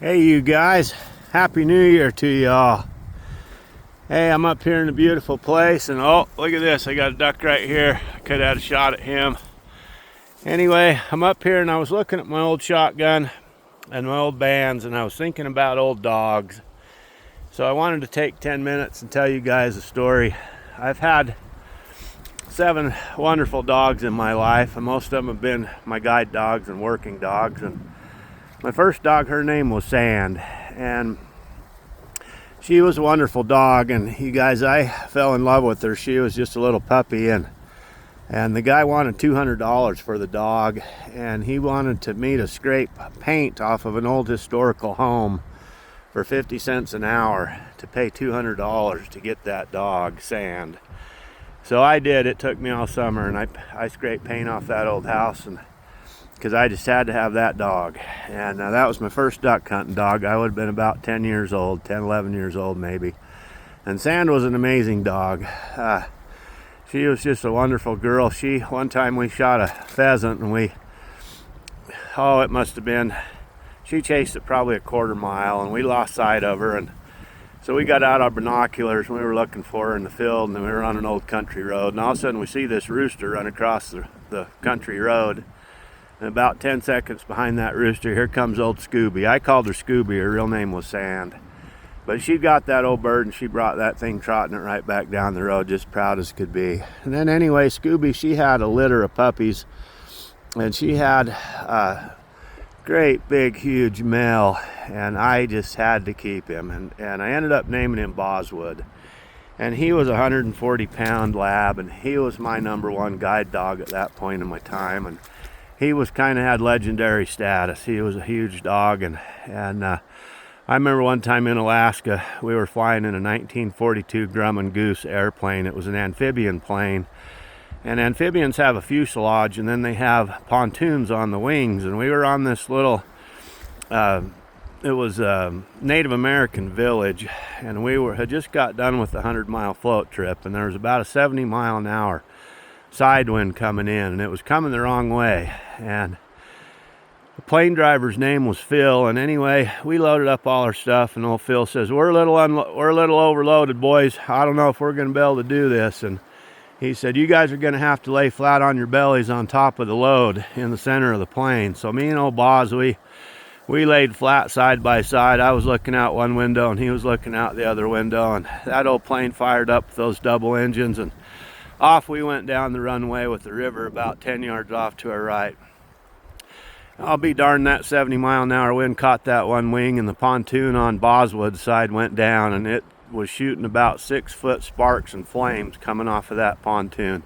Hey you guys, Happy New Year to y'all. Hey, I'm up here in a beautiful place and oh, look at this, I got a duck right here. I could have had a shot at him. Anyway, I'm up here and I was looking at my old shotgun and my old bands and I was thinking about old dogs. So I wanted to take 10 minutes and tell you guys a story. I've had 7 wonderful dogs in my life and most of them have been my guide dogs and working dogs. And my first dog, her name was Sand, and she was a wonderful dog. And you guys, I fell in love with her. She was just a little puppy, and the guy wanted $200 for the dog, and he wanted me to scrape paint off of an old historical home for 50 cents an hour to pay $200 to get that dog, Sand. So I did. It took me all summer, and I scraped paint off that old house, and because I just had to have that dog. And that was my first duck hunting dog. I would have been about 10 years old, 10, 11 years old maybe. And Sand was an amazing dog. She was just a wonderful girl. One time we shot a pheasant and it must have been, she chased it probably a quarter mile and we lost sight of her. And so we got out our binoculars and we were looking for her in the field, and we were on an old country road. And all of a sudden we see this rooster run across the country road. And about 10 seconds behind that rooster, here comes old Scooby. I called her Scooby. Her real name was Sand. But she got that old bird and she brought that thing trotting it right back down the road, just proud as could be. And then anyway, Scooby, she had a litter of puppies. And she had a great, big, huge male. And I just had to keep him. And I ended up naming him Boswood. And he was a 140-pound lab. And he was my #1 guide dog at that point in my time. And he was kind of had legendary status. He was a huge dog, and I remember one time in Alaska, we were flying in a 1942 Grumman Goose airplane. It was an amphibian plane, and amphibians have a fuselage, and then they have pontoons on the wings. And we were on this little, it was a Native American village, and had just got done with the 100-mile float trip, and there was about a 70-mile-an-hour side wind coming in, and it was coming the wrong way. And the plane driver's name was Phil. And anyway, we loaded up all our stuff, and old Phil says, we're a little overloaded, boys. I don't know if we're going to be able to do this. And he said, you guys are going to have to lay flat on your bellies on top of the load in the center of the plane. So me and old Boz, we laid flat side by side. I was looking out one window and he was looking out the other window, and that old plane fired up with those double engines, and off we went down the runway with the river about 10 yards off to our right. I'll be darned, that 70-mile-an-hour wind caught that one wing, and the pontoon on Boswood's side went down, and it was shooting about 6-foot sparks and flames coming off of that pontoon.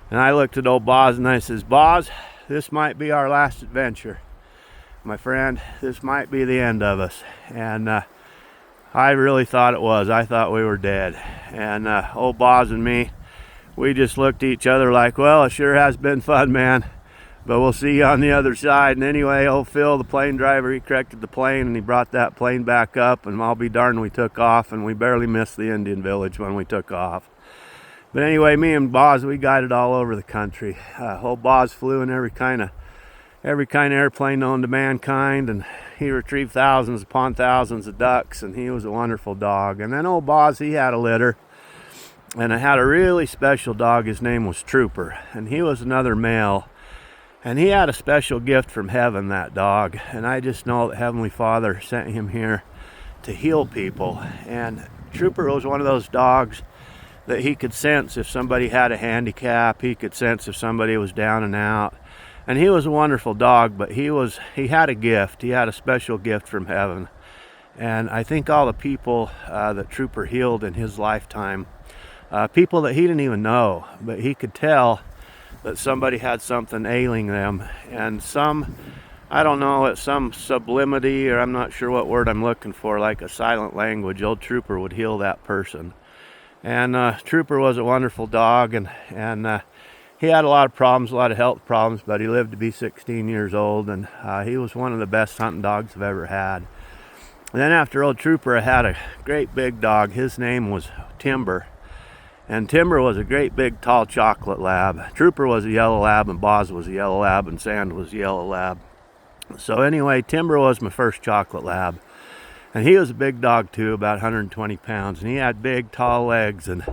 And I looked at old Boz and I says, Boz, this might be our last adventure. My friend, this might be the end of us. And I really thought it was. I thought we were dead. And old Boz and me, we just looked at each other like, well, it sure has been fun, man, but we'll see you on the other side. And anyway, old Phil, the plane driver, he corrected the plane and he brought that plane back up, and I'll be darned, we took off, and we barely missed the Indian village when we took off. But anyway, me and Boz, we guided all over the country. Old Boz flew in every kind of airplane known to mankind, and he retrieved thousands upon thousands of ducks, and he was a wonderful dog. And then old Boz, he had a litter. And I had a really special dog. His name was Trooper, and he was another male. And he had a special gift from heaven, that dog. And I just know that Heavenly Father sent him here to heal people. And Trooper was one of those dogs that he could sense if somebody had a handicap. He could sense if somebody was down and out. And he was a wonderful dog, but he had a gift. He had a special gift from heaven. And I think all the people that Trooper healed in his lifetime, people that he didn't even know, but he could tell that somebody had something ailing them. And I don't know, it's some sublimity, or I'm not sure what word I'm looking for, like a silent language. Old Trooper would heal that person. And Trooper was a wonderful dog, and he had a lot of problems, a lot of health problems, but he lived to be 16 years old, and he was one of the best hunting dogs I've ever had. And then after old Trooper, I had a great big dog. His name was Timber. And Timber was a great big tall chocolate lab. Trooper was a yellow lab, and Boz was a yellow lab, and Sand was a yellow lab. So anyway, Timber was my first chocolate lab. And he was a big dog too, about 120 pounds. And he had big, tall legs. And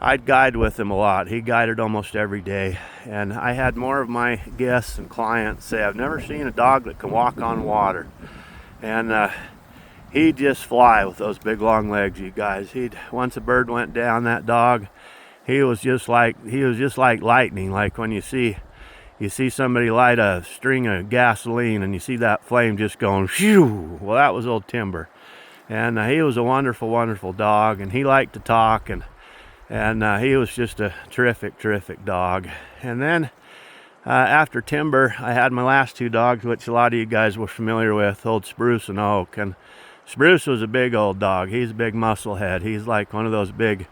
I'd guide with him a lot. He guided almost every day. And I had more of my guests and clients say, I've never seen a dog that can walk on water. And he'd just fly with those big long legs, you guys. Once a bird went down, that dog, he was just like lightning. Like when you see somebody light a string of gasoline and you see that flame just going phew. Well, that was old Timber. And he was a wonderful, wonderful dog, and he liked to talk, and he was just a terrific, terrific dog. And then after Timber, I had my last two dogs, which a lot of you guys were familiar with, old Spruce and Oak. And Spruce was a big old dog. He's a big muscle head. He's like one of those big,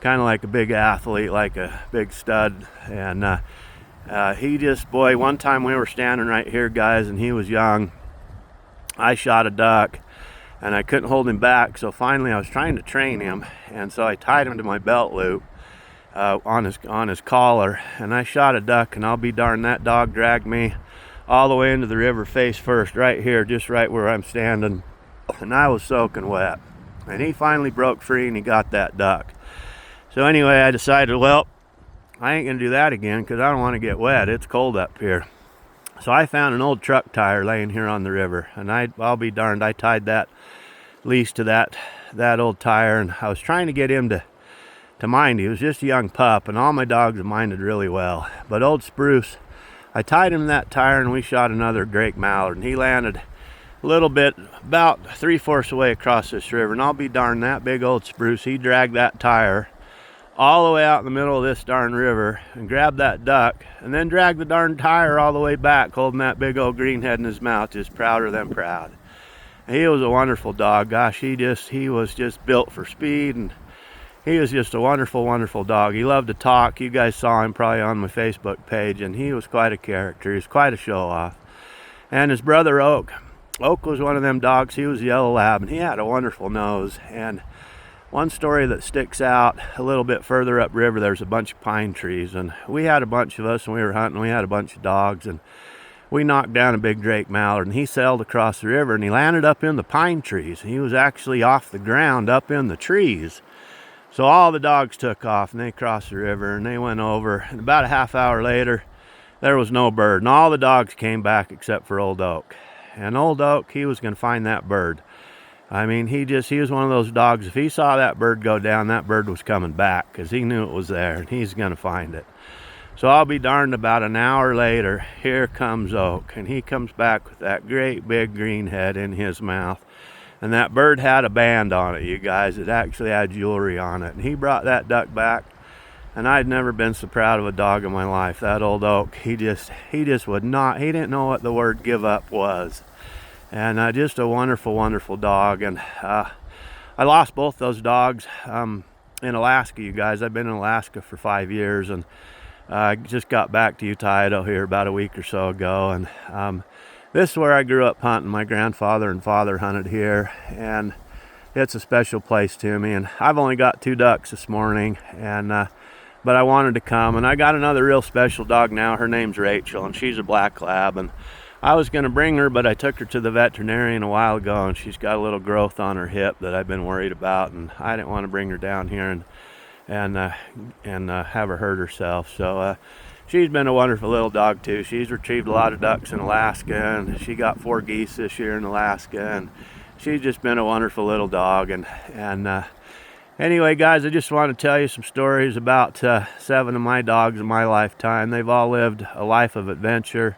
kind of like a big athlete, like a big stud. And he just, boy, one time we were standing right here, guys, and he was young. I shot a duck, and I couldn't hold him back, so finally I was trying to train him, and so I tied him to my belt loop on his collar, and I shot a duck, and I'll be darned, that dog dragged me all the way into the river face first, right here, just right where I'm standing, and I was soaking wet. And he finally broke free, and he got that duck. So anyway, I decided, well, I ain't gonna do that again because I don't want to get wet. It's cold up here. So I found an old truck tire laying here on the river, and I'll be darned, I tied that leash to that old tire, and I was trying to get him to mind. He was just a young pup, and all my dogs have minded really well. But old Spruce, I tied him to that tire, and we shot another Drake mallard, and he landed a little bit, about 3/4 away across this river. And I'll be darned, that big old Spruce, he dragged that tire all the way out in the middle of this darn river and grabbed that duck, and then dragged the darn tire all the way back, holding that big old green head in his mouth, just prouder than proud. He was a wonderful dog. Gosh, he was just built for speed, and he was just a wonderful, wonderful dog. He loved to talk. You guys saw him probably on my Facebook page, and he was quite a character. He was quite a show-off. And his brother Oak was one of them dogs. He was a yellow lab, and he had a wonderful nose. And one story that sticks out, a little bit further upriver, there's a bunch of pine trees, and we had a bunch of us, and we were hunting. We had a bunch of dogs, and we knocked down a big Drake mallard, and he sailed across the river, and he landed up in the pine trees. He was actually off the ground up in the trees. So all the dogs took off, and they crossed the river, and they went over, and about a half hour later, there was no bird, and all the dogs came back except for old Oak. And old Oak, he was going to find that bird. I mean, he was one of those dogs, if he saw that bird go down, that bird was coming back, because he knew it was there, and he's going to find it. So I'll be darned, about an hour later, here comes Oak, and he comes back with that great big green head in his mouth. And that bird had a band on it, you guys. It actually had jewelry on it. And he brought that duck back, and I'd never been so proud of a dog in my life. That old Oak, he just would not, he didn't know what the word give up was. And just a wonderful, wonderful dog. And I lost both those dogs in Alaska, you guys. I've been in Alaska for 5 years, and I just got back to Utah, Idaho here about a week or so ago. And this is where I grew up hunting. My grandfather and father hunted here, and it's a special place to me. And I've only got 2 ducks this morning, and but I wanted to come. And I got another real special dog now. Her name's Rachel, and she's a black lab. And I was going to bring her, but I took her to the veterinarian a while ago, and she's got a little growth on her hip that I've been worried about, and I didn't want to bring her down here and have her hurt herself. So she's been a wonderful little dog too. She's retrieved a lot of ducks in Alaska, and she got 4 geese this year in Alaska, and she's just been a wonderful little dog. And anyway, guys, I just want to tell you some stories about 7 of my dogs in my lifetime. They've all lived a life of adventure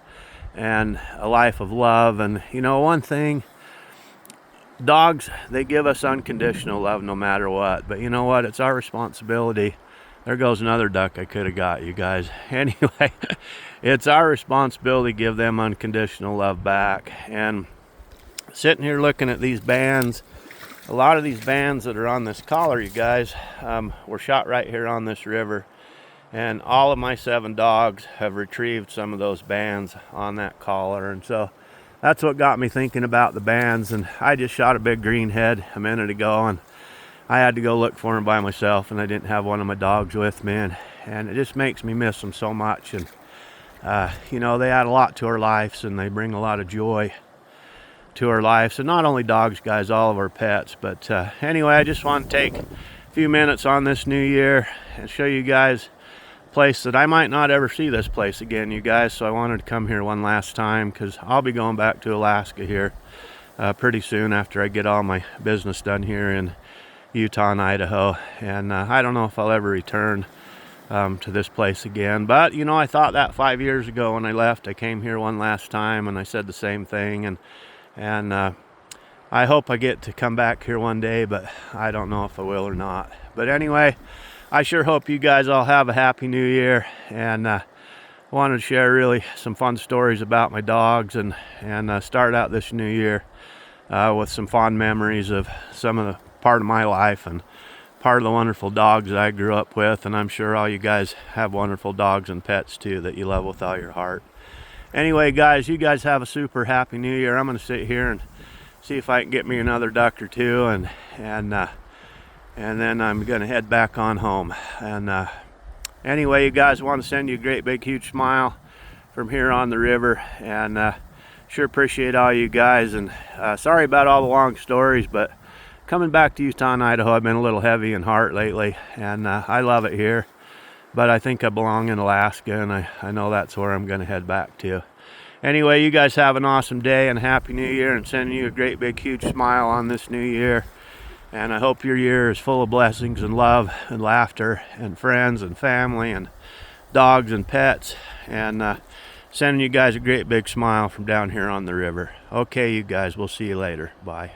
and a life of love. And you know, one thing, dogs, they give us unconditional love no matter what. But you know what? It's our responsibility. There goes another duck I could have got, you guys. Anyway, it's our responsibility to give them unconditional love back. And sitting here looking at these bands, a lot of these bands that are on this collar, you guys, were shot right here on this river. And all of my 7 dogs have retrieved some of those bands on that collar. And so that's what got me thinking about the bands. And I just shot a big green head a minute ago, and I had to go look for him by myself, and I didn't have one of my dogs with me. And it just makes me miss them so much. And You know, they add a lot to our lives, and they bring a lot of joy to our lives. And not only dogs, guys, all of our pets. But anyway, I just want to take a few minutes on this new year and show you guys a place that I might not ever see this place again, you guys. So I wanted to come here one last time, because I'll be going back to Alaska here pretty soon after I get all my business done here in Utah and Idaho. And I don't know if I'll ever return to this place again. But you know, I thought that 5 years ago when I left. I came here one last time and I said the same thing, and I hope I get to come back here one day, but I don't know if I will or not. But anyway, I sure hope you guys all have a happy new year, and wanted to share really some fun stories about my dogs, and start out this new year with some fond memories of some of the part of my life and part of the wonderful dogs that I grew up with. And I'm sure all you guys have wonderful dogs and pets too that you love with all your heart. Anyway, guys, you guys have a super happy new year. I'm going to sit here and see if I can get me another duck or two, and then I'm going to head back on home. And anyway, you guys, want to send you a great big huge smile from here on the river, and sure appreciate all you guys. And sorry about all the long stories, but coming back to Utah and Idaho, I've been a little heavy in heart lately, and I love it here, but I think I belong in Alaska, and I know that's where I'm going to head back to. Anyway, you guys have an awesome day and a happy new year, and sending you a great big huge smile on this new year. And I hope your year is full of blessings and love and laughter and friends and family and dogs and pets. And sending you guys a great big smile from down here on the river. Okay, you guys, we'll see you later. Bye.